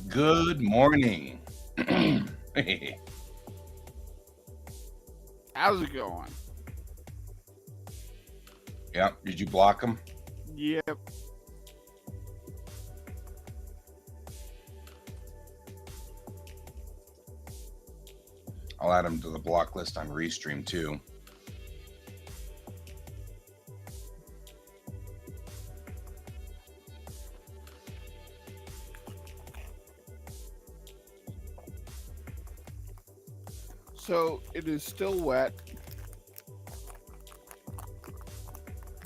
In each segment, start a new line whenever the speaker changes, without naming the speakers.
Good morning. Hey,
How's it going?
yeah, did you block them?
Yep.
I'll add them to the block list on Restream too.
So it is still wet.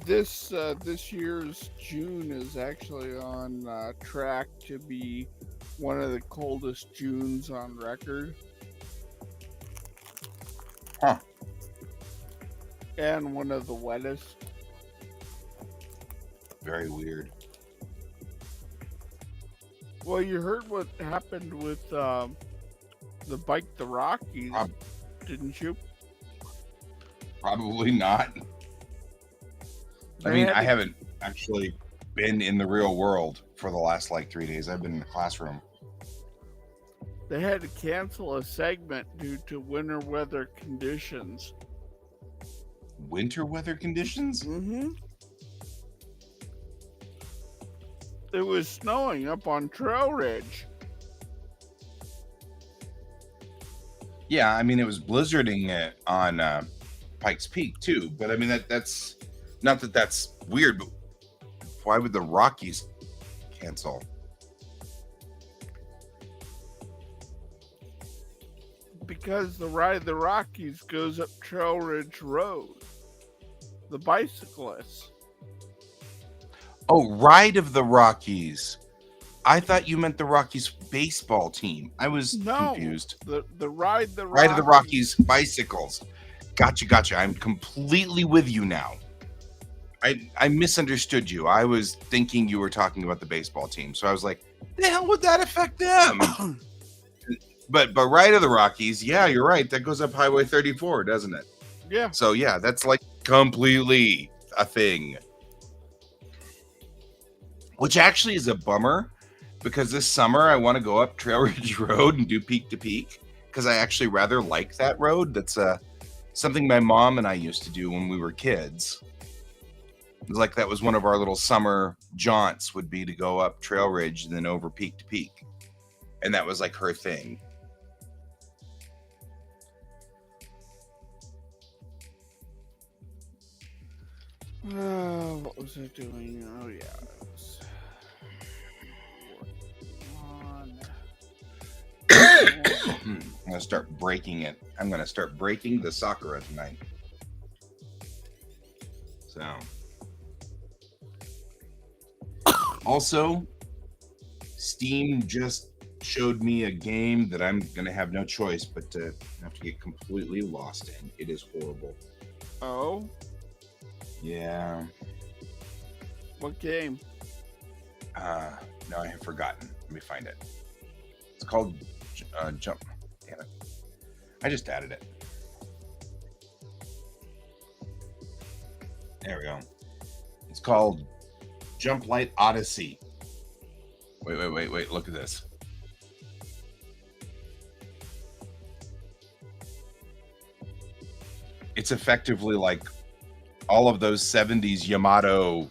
This year's June is actually on track to be one of the coldest Junes on record,
Huh.
and one of the wettest.
Very weird.
Well, you heard what happened with the Bike the Rockies,
Prob-
didn't you?
Probably not. I
They
mean,
had
I
to,
haven't actually been in the real world for the last like 3 days. I've been in the classroom.
they had to cancel a segment due to winter weather conditions.
Winter weather conditions?
Mm-hmm. It was snowing up on Trail Ridge.
Yeah, I mean, it was blizzarding it on Pikes Peak too. But I mean, that's not that that's weird, but why would the Rockies cancel?
Because the Ride the Rockies goes up Trail Ridge Road. The bicyclists.
Oh, Ride of the Rockies. I thought you meant the Rockies baseball team. I was
No,
confused.
the Ride the
Ride of the
Rockies.
Rockies bicycles. Gotcha. I'm completely with you now. I misunderstood you. I was thinking you were talking about the baseball team. So I was like, the hell would that affect them? But Ride of the Rockies, yeah, you're right. That goes up Highway 34, doesn't it?
Yeah.
So yeah, that's like completely a thing. Which actually is a bummer because this summer I want to go up Trail Ridge Road and do peak to peak because I actually rather like that road. That's something my mom and I used to do when we were kids. It was like that was one of our little summer jaunts would be to go up Trail Ridge and then over peak to peak. And that was like her thing.
What was I doing? Oh yeah. I was
I'm gonna start breaking it. I'm gonna start breaking the Sakura tonight. So, also, Steam just showed me a game that I'm gonna have no choice but to have to get completely lost in. It is horrible.
Oh,
Yeah.
what game?
No, I have forgotten. Let me find it. It's called Jump. Damn it! I just added it. There we go. It's called Jump Light Odyssey. Wait. Look at this. It's effectively like all of those 70s Yamato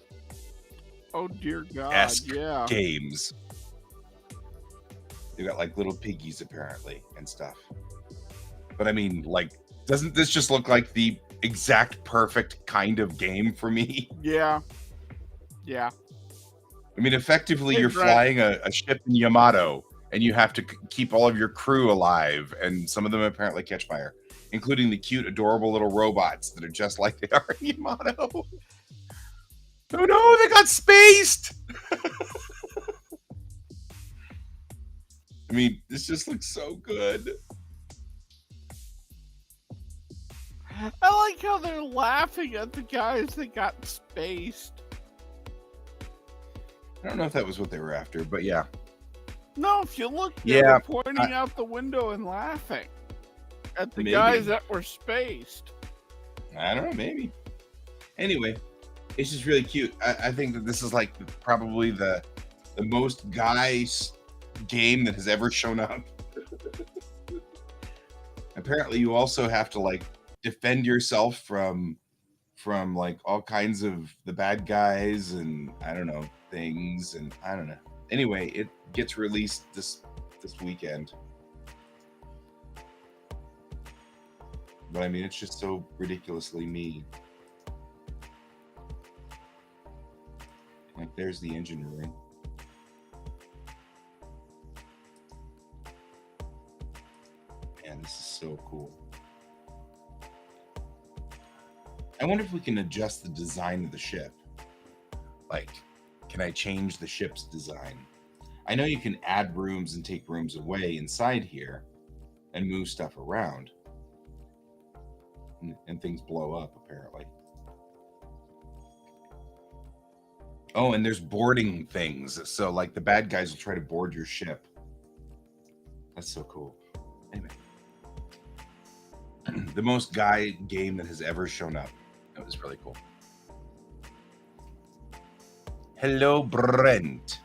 Oh dear God,
esque
yeah.
games. They got like little piggies apparently and stuff. But I mean, like, doesn't this just look like the exact perfect kind of game for me?
Yeah. Yeah.
I mean, effectively,
Hey,
you're
Brent.
flying a ship in Yamato, and you have to keep all of your crew alive, and some of them apparently catch fire, including the cute, adorable little robots that are just like they are in Yamato. Oh no, they got spaced! I mean, this just looks so good.
I like how they're laughing at the guys that got spaced.
I don't know if that was what they were after, but yeah.
No, if you look,
Yeah,
they're pointing out the window and laughing at the
Maybe.
guys that were spaced.
I don't know, maybe. Anyway, it's just really cute. I think that this is like probably the most game that has ever shown up. Apparently, you also have to like defend yourself from like all kinds of the bad guys and I don't know things and I don't know. Anyway, it gets released this weekend. But I mean, it's just so ridiculously me. Like, there's the engine room. Man, this is so cool. I wonder if we can adjust the design of the ship. Like, can I change the ship's design? I know you can add rooms and take rooms away inside here and move stuff around. And things blow up, apparently. Oh, and there's boarding things. So, like, the bad guys will try to board your ship. That's so cool. Anyway. The most guy game that has ever shown up. That was really cool. Hello, Brent.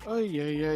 Oh yeah.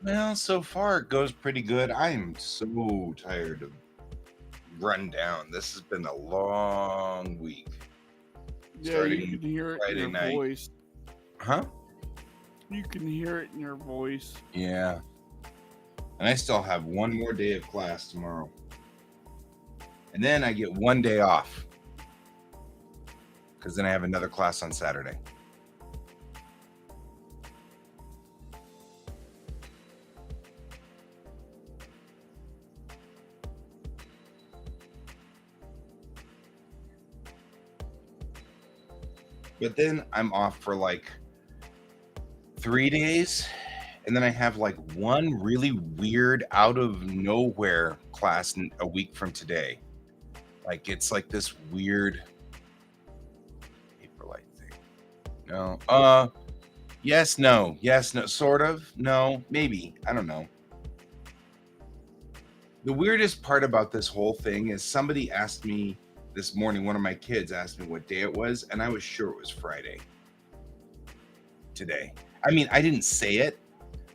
Well, so far it goes pretty good. I am so tired of run down. This has been a long week.
Yeah, you
Starting
can hear it in
Friday
your
night.
voice.
Huh?
You can hear it in your voice.
Yeah. And I still have one more day of class tomorrow. And then I get one day off. Because then I have another class on Saturday. But then I'm off for like 3 days. And then I have like one really weird out of nowhere class a week from today. Like it's like this weird paper light thing. No. Yes, no. Yes, no. Sort of. No, maybe. I don't know. The weirdest part about this whole thing is somebody asked me this morning, one of my kids asked me what day it was, and I was sure it was Friday today. I mean, I didn't say it,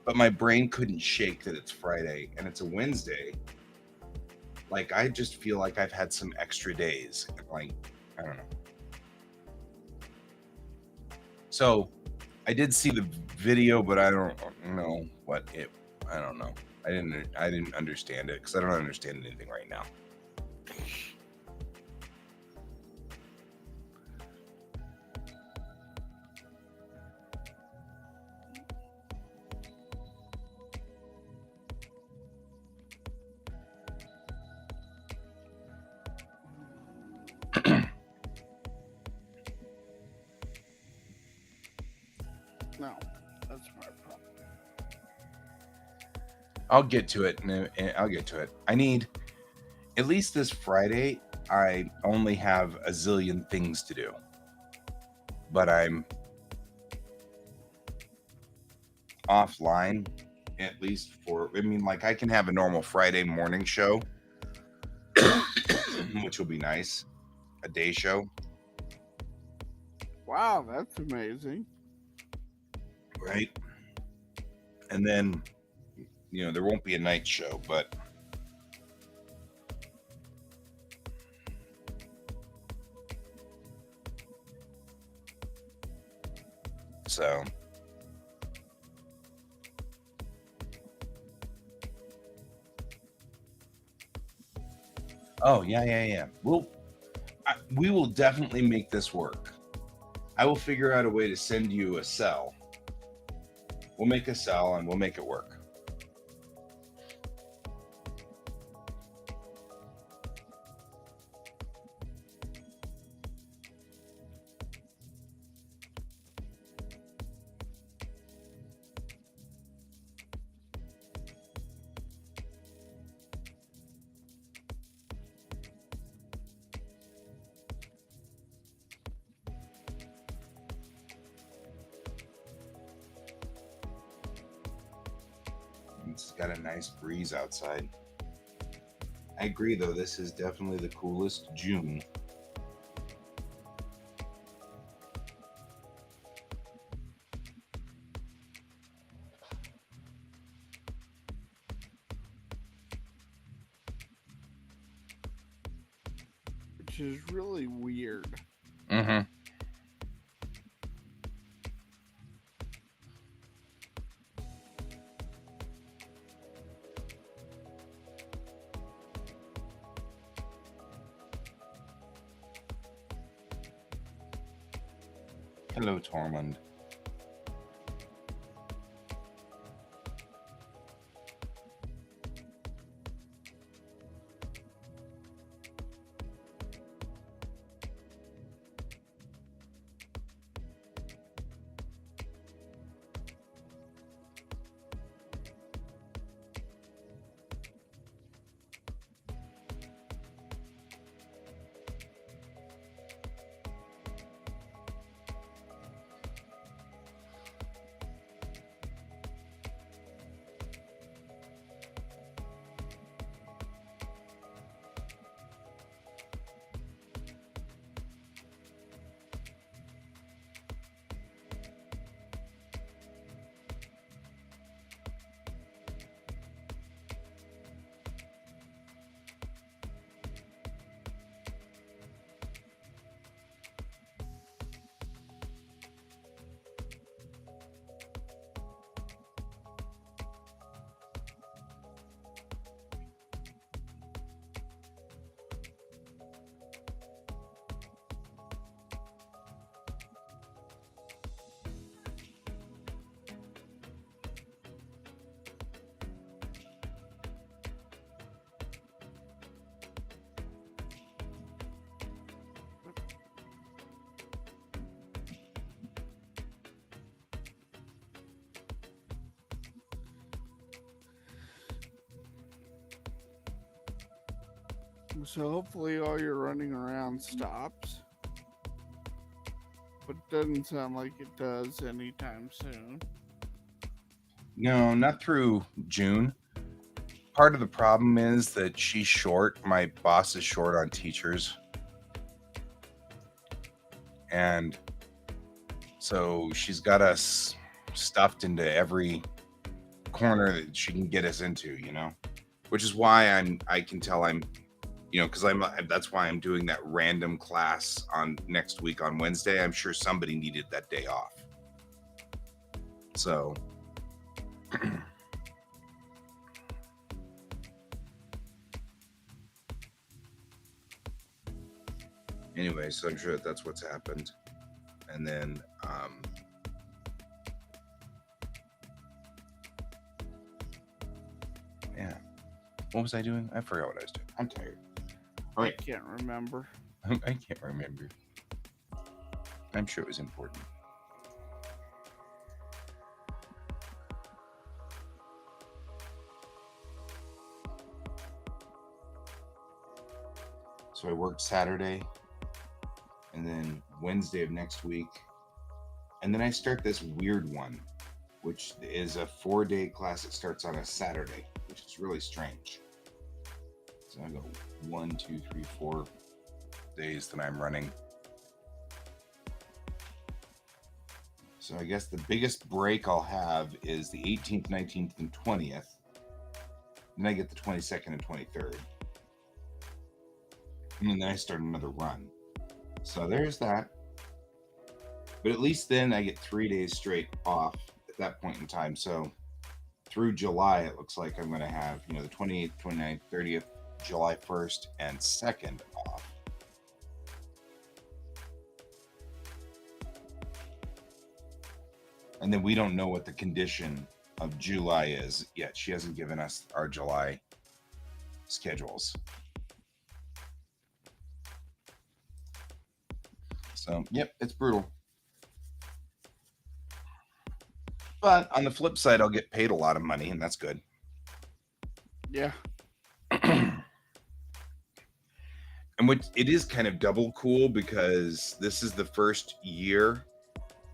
but my brain couldn't shake that it's Friday and it's a Wednesday. Like, I just feel like I've had some extra days. Like, I don't know. So I did see the video, but I don't know what it. I don't know. I didn't understand it because I don't understand anything right now.
No, that's my problem.
I'll get to it. I'll get to it. I need, at least this Friday, I only have a zillion things to do. But I'm offline, at least for, I mean, like, I can have a normal Friday morning show, which will be nice. A day show.
Wow, that's amazing.
Right? And then, you know, there won't be a night show, but so oh yeah. We will definitely make this work. I will figure out a way to send you a cell. We'll make a cell and we'll make it work. It's got a nice breeze outside. I agree, though. This is definitely the coolest June.
Which is really weird.
Mm-hmm. Hello, Tormund.
So hopefully all your running around stops. But it doesn't sound like it does anytime soon.
No, not through June. Part of the problem is that she's short. My boss is short on teachers. And so she's got us stuffed into every corner that she can get us into, which is why I can tell I'm, because that's why I'm doing that random class on next week on Wednesday. I'm sure somebody needed that day off. So, anyway, so I'm sure that's what's happened. And then, yeah. What was I doing? I forgot what I was doing. I'm tired. All right.
I can't remember.
I can't remember. I'm sure it was important. So I worked Saturday and then Wednesday of next week. And then I start this weird one, which is a 4-day class that starts on a Saturday, which is really strange. So I go 1, 2, 3, 4 days that I'm running. So I guess the biggest break I'll have is the 18th, 19th, and 20th. Then I get the 22nd and 23rd. And then I start another run. So there's that. But at least then I get 3 days straight off at that point in time. So through July, it looks like I'm going to have, the 28th, 29th, 30th, July 1st, and 2nd off. And then we don't know what the condition of July is yet. She hasn't given us our July schedules. So, yep, it's brutal. But on the flip side, I'll get paid a lot of money, and that's good.
Yeah.
And it is kind of double cool because this is the first year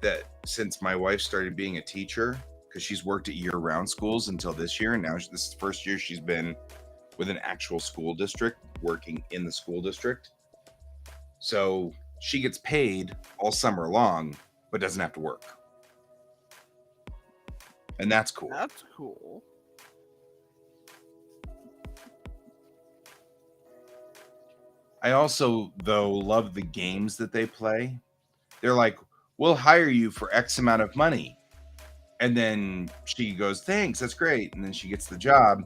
that since my wife started being a teacher, because she's worked at year-round schools until this year, and now this is the first year she's been with an actual school district, working in the school district. So she gets paid all summer long, but doesn't have to work. And that's cool.
That's cool.
I also, though, love the games that they play. They're like, we'll hire you for X amount of money. And then she goes, thanks, that's great. And then she gets the job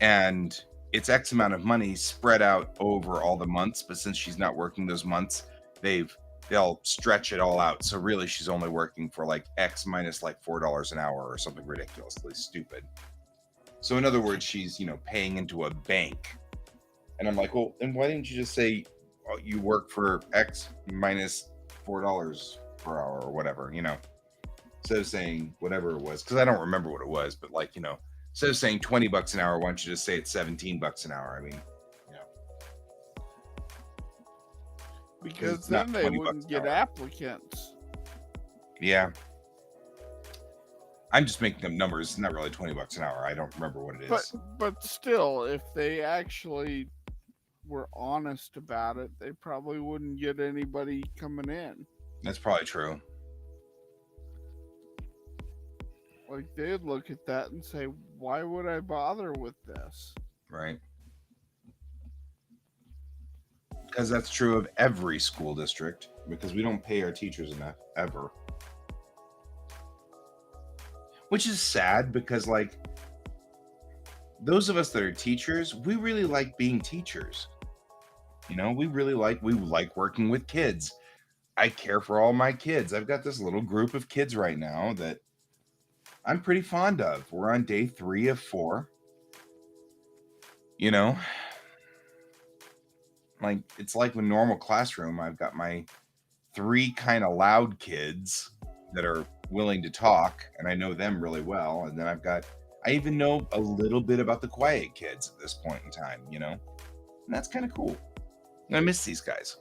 and it's X amount of money spread out over all the months. But since she's not working those months, they'll stretch it all out. So really she's only working for like X minus like $4 an hour or something ridiculously stupid. So in other words, she's, paying into a bank. And I'm like, well, then why didn't you just say you work for X minus $4 per hour or whatever, instead of saying whatever it was, because I don't remember what it was, but like, instead of saying $20 an hour, why don't you just say it's $17 an hour? I mean,
because then they wouldn't get applicants.
Yeah. I'm just making up numbers. It's not really $20 an hour. I don't remember what it is.
But still, if they actually were honest about it, they probably wouldn't get anybody coming in.
That's probably true.
Like, they'd look at that and say, why would I bother with this?
Right. Because that's true of every school district, because we don't pay our teachers enough, ever. Which is sad, because, like, those of us that are teachers, we really like being teachers. We like working with kids. I care for all my kids. I've got this little group of kids right now that I'm pretty fond of. We're on day 3 of 4. Like, it's like a normal classroom. I've got my 3 kind of loud kids that are willing to talk, and I know them really well. And then I even know a little bit about the quiet kids at this point in time, and that's kind of cool. I miss these guys.